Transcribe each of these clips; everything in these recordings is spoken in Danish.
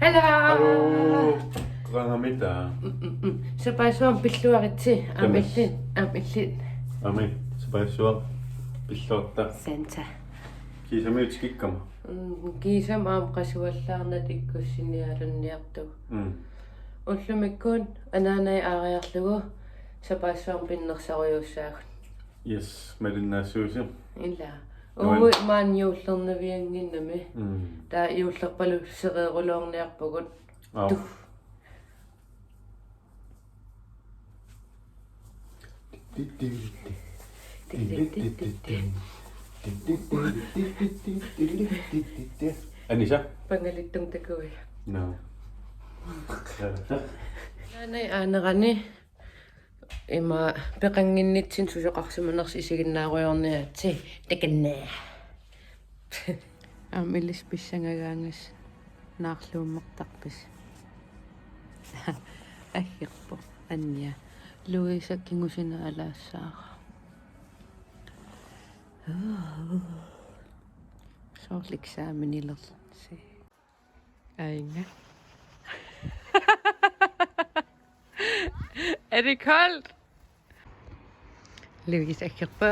Hallo. Hallo. Rangamita. SAPAASSUIT pilluaritsi amillin. Amen. SAPAASSUIT pilluarta. Santa. Kisamiut kikkama. Kiisam aam qasuallaarnat ikkussinialunniartu. Ullumikkuun anaanai aariarlugu SAPAASSUIT pinnersariussaagut. Yes, malinnaassuusi. Illa. Ui maan juullernavianginnami. Taa juullerpalu sereeruluorniarpugut. Tu. Anissa? Pangalittung takui. No. Nanai aanerani ima peqanginnitsin susoqarsimanersi isiginnaaruyorniatsi takannaa. Amillis pissangagaangas naarluummertarpis. Aggerpo Anja Louisa kingusina alaassaara. Soorliksaaminilersi. Ainga. Er det koldt? Louise aggerpo.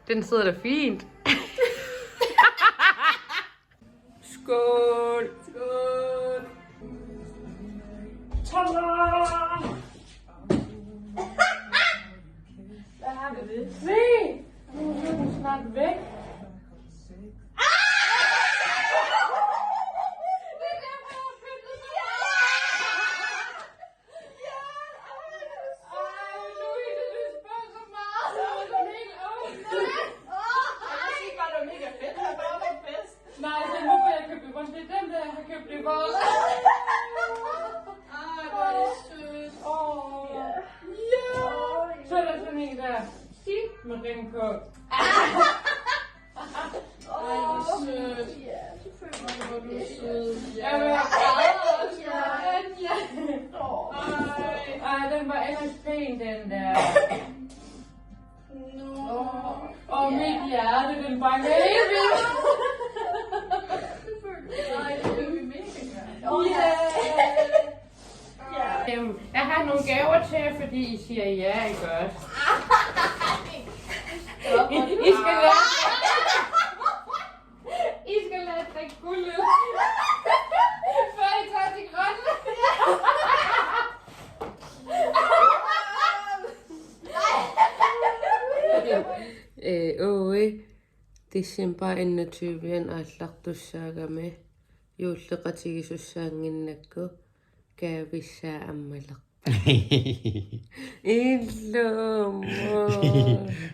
Den sidder da fint. Skål! Skål! Tada! Hvad har du det? Se! Nu er den snart væk. Med den på. Hvor du er sød. Ja, men jeg græder også. Ej, den var ellers pæn, den der. Og mit hjerte, den banker helt vildt. Nej, det er jo mega. Jeg har nogle gaver til jer, fordi I siger ja, I gør. I skal lade drikke guld ud, før I tager til Grønland. December 21 аллартуссаагами юуллеқатигисуссаангиннакку каависсаа аммалер. Иллумо.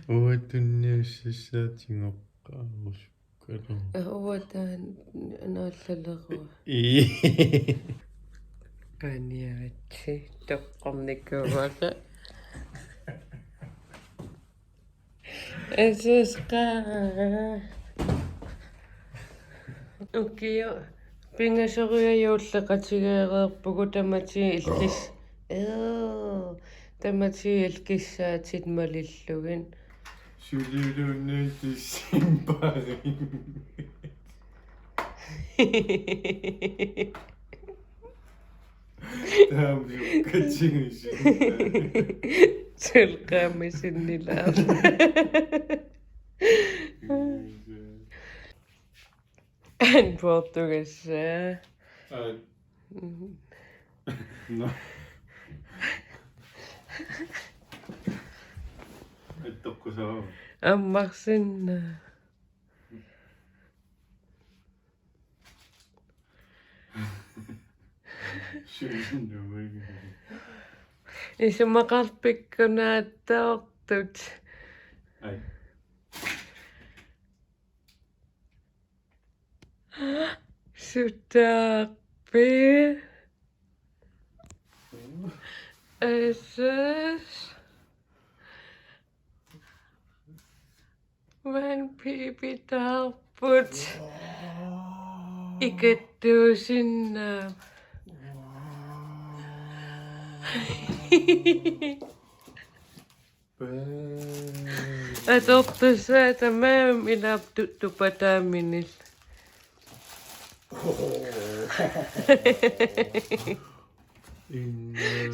Уатунниуссаатингоққаарусуккалу. Уатаан анааллалеру. Каниаватси тоққорникуувага. Эсэска. Окей. Пингасоруя юуллеқатигеерерпугу тамати иллис. Тамати илкиссаатит малиллугин. Сулилуннути симпарин. Таамжуккатигисин. Сэлqaамисиннилаа. En portugesa. No. Ettokkusaa. Ammarsinna. Sylnuigi. Isumaqarpikkunaattortut. Ai. Sutaaqpi. Esas. Vanpipitarput. Ikattuusinna. Atortussa tamaam ilaaptuttupataaminil.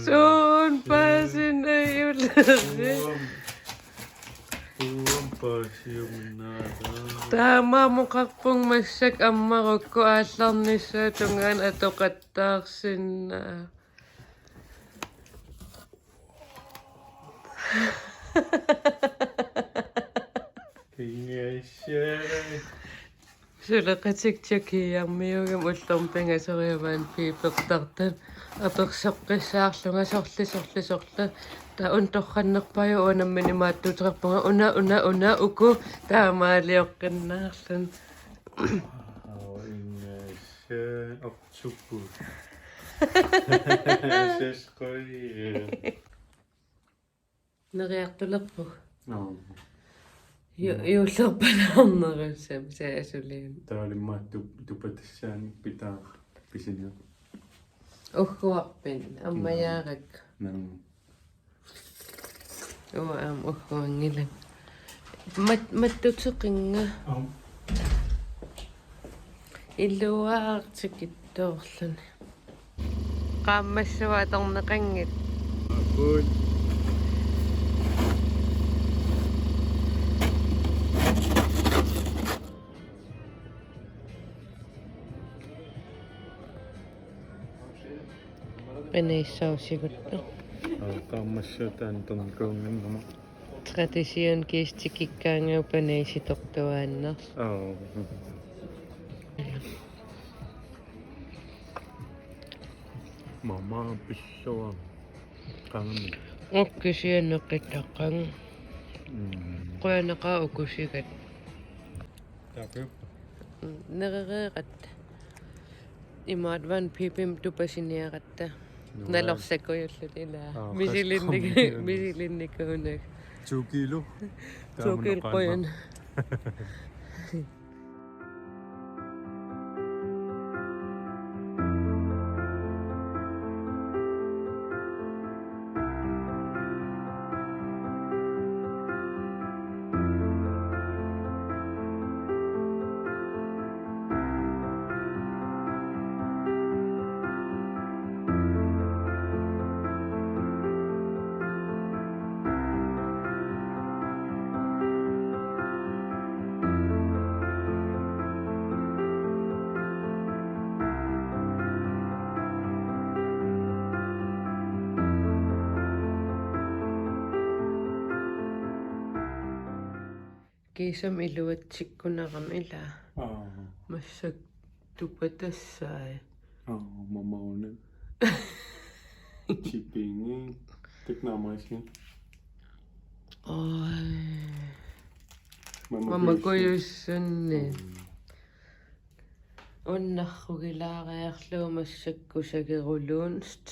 Suun paasin ayulari. Suun paasiuminaata. Taamaamuqarpung massak ammarukku aallarnissuutungaan atoqattaarsinna. Ingaashaa. Suleqatiktikiarmiugam ullorpingasoriavaan piipertartan aperseqqissaarlunga sorli taun torrannerpaju unammini maattuuteqarpunga una uku taamaaliоққиннаарлун Ingaashaa ortsuppu. Sesqoi. neriartulerpug No. юуллерпалаарнерissam saasuliun Taalimmaat tupatassaan pitaa pisinga. ugguarpin ammayaarak Nam. uaam ugguangilan mattutiqinga illuaartikittoorluni qaammassua atorneqanngit Good. Peneissausiguttu. Qaammassuutaan tonkuunginnama. Tradition kiistikikkaangau peneisitortuaanner. Mama pissua. Qangami. Okkusianneqittaqqang. Quanaqaa ukusigat. Tapiup. Nerereeqat. Imaatvan pipim tupasiniaqatta. Nalorsakkujullut ilaa. Misilinnikkuunak. 2 kilo. Tuukilquyan. Kiisam iluatsikkunaram ilaa. Massak tupatassai. Mamaune. Chipingi. Teknaamaisiin. Ai. Mamma kujussunni. Unnarrugilaariarluu massakkusageruluunst.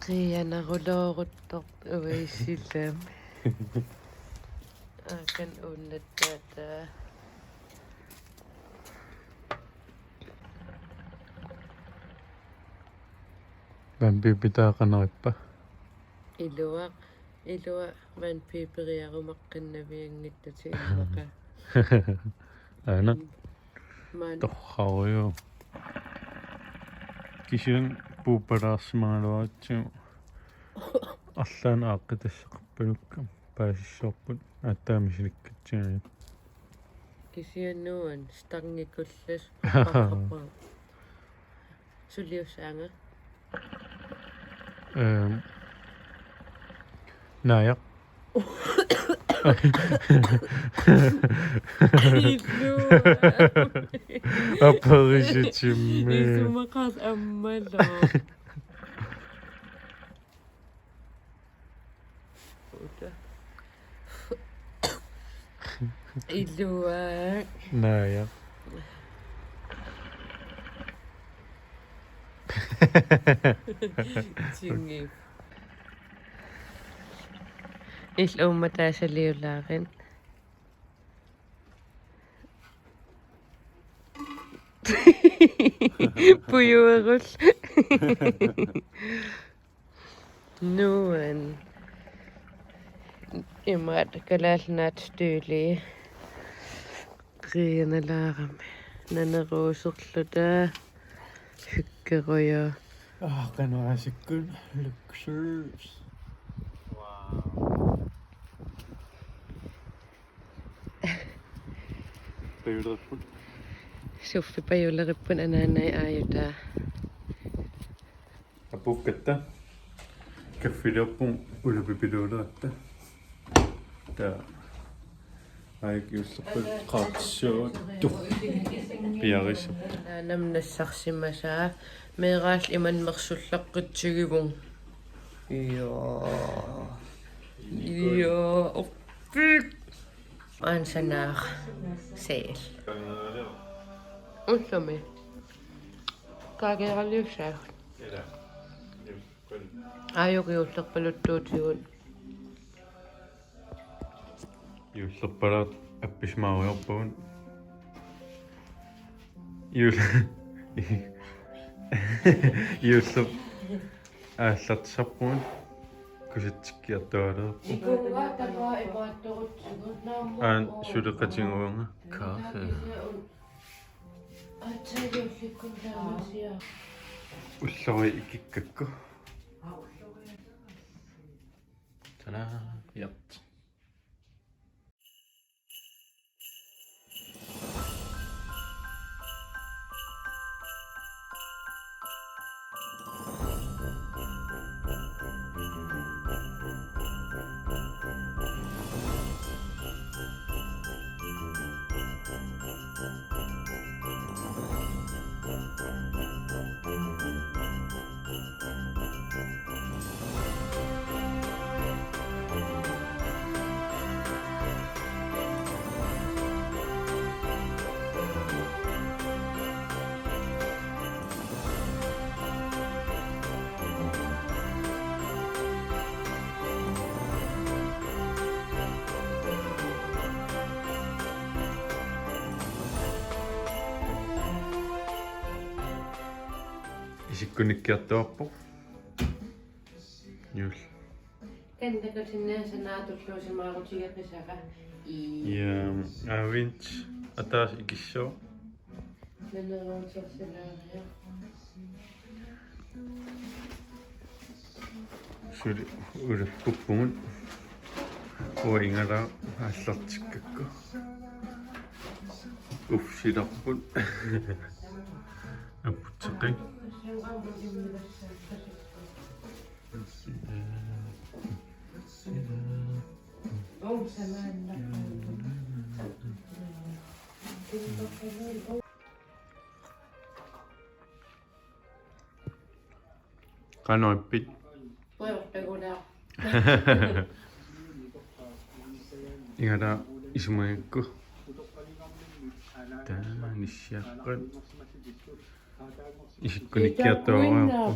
Qianarulooruttort uissillaam. Akan unnattaata. Vampi pitää qanarippa. Ilua van piperiarumaqqinnaviangittati ilmaqa. Aina. Man Torraruju. Kisiun puupalaarsimaaluaratsu. Allaan aaqqitassaqarpalukka paasissoorput aattaamisilikkatsinga. kisiannuan stangikkullas suliussaanga. Naja. Aparisitimi. Isumaqaas ammalo. Ilua. Naja. Tingi. Illumataasaliulaarin. Puyuerul. Nuan. Imrat kalalnaat tyyli. Qiinalaarami. Naneruuserluta. Hykkeroja. Qanaraasikkun luxurs. Wow. Payulerput. Suffi pajulerippun anaannai aajutaa. Apukkatta. Kaffilerpun ulapipiluuleratta. Taa. Aikiusserput qaatsuuttu. Piarissup. Naanam nassarsimasaa. Meeraal imanmersullaqqitsugivun. Joo. Oppik. Ansanaar. Seel. Ullumi. Kaakeeraliussaag. Ajuqiullerpaluttuutigun. Юллерпалаат апписмаариорпагун юллер ааллартисарпугун куситсиккиартуалерпу Ikuwa tapaa imaattorutsugut naammu. аан сулеқатингуунга каафе Atsajuullikkun taamasia. уллори икиккакку тана ят Isikkunikkiartuarpu Juul. Kantakasinnaasanaatulluusimaarutigaqisara. Ja avint ataas ikissoo Naneruusersilaaria. suli ulappupungun uingala аллартиккакку уфсиларпут аппутеқи qanoippit Puertagunaa. ingala isumagakku taanissiaqqat isikkunikkiartuariarpu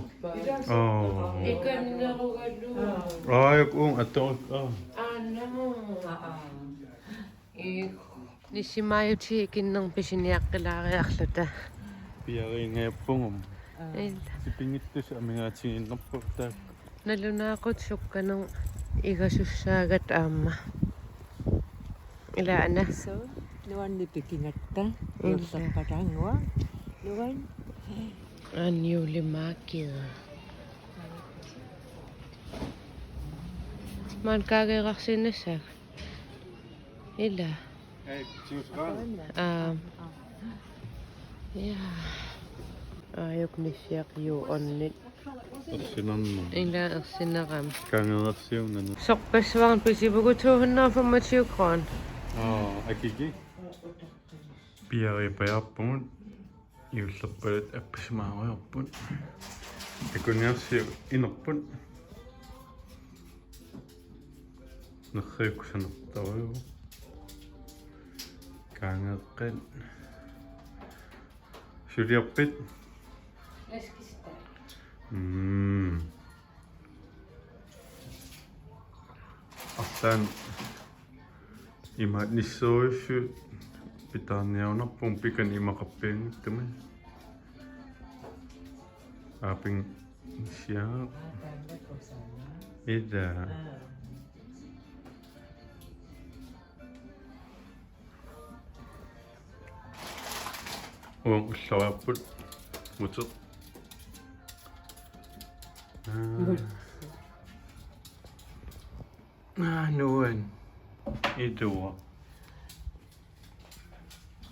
Ikannerugallu. aayakuun attorik Nissimaayuti kinnerng pisiniaqqilariarluta. piariingaapпугум Illa. Sipingittus amingaatiginnarpu taak Nalunaaqut sukkanung igasussaagat aamma. Ila ana. So, nuan nipikingatta. Illa. Nussapatangua. Nuan. Anjuulimaakida. Man kaageerarsinassaak. Illa. ei tiusqaan Ja. Ajuk nissiaqjuu onnit. ersinarma Illa ersinneram. kaangeersiungana Sorpassuarn pisipugutuuhunnaafamatiukroon. akiki piaripajarpugut iullerpalut appisimaariorput akuniarsiu inerput nerriuksanertarugu kaangeeqqat suliarpit Leskistä. Artaan imaat nissuuissu pitaarniarunarpun pikan imaqarpiangittama aaping Siap. Tanda ko sana. Ida. Ullawaput. Mutut. Nuan. Idua.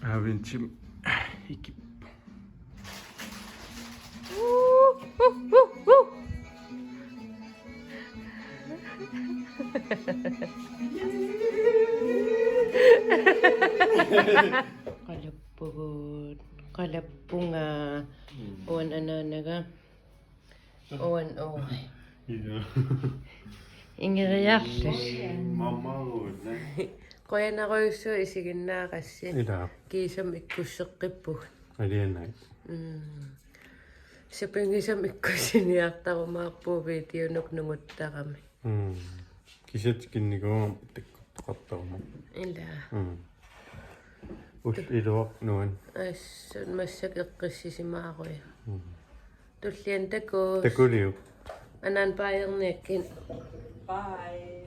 Avinchim. Ikip. Kalapugod. Kalapunga. Owan ananaga. Owan owan. Iya. Ingeriaktus. Mama ulla. Koya na koyo so isigin na kasi. Ida. Kisam ikkusakkipu. Alienai. Se pengisam ikkusin yakta ko maakpuviitio nuknungutta kami. Kisetkin niinku tikkuttamu. Ila. Iluaq nuan. Assun massak eqqissisimaa koya. Tullian taku. Takuliu. Anan paayerniakkin. Bye.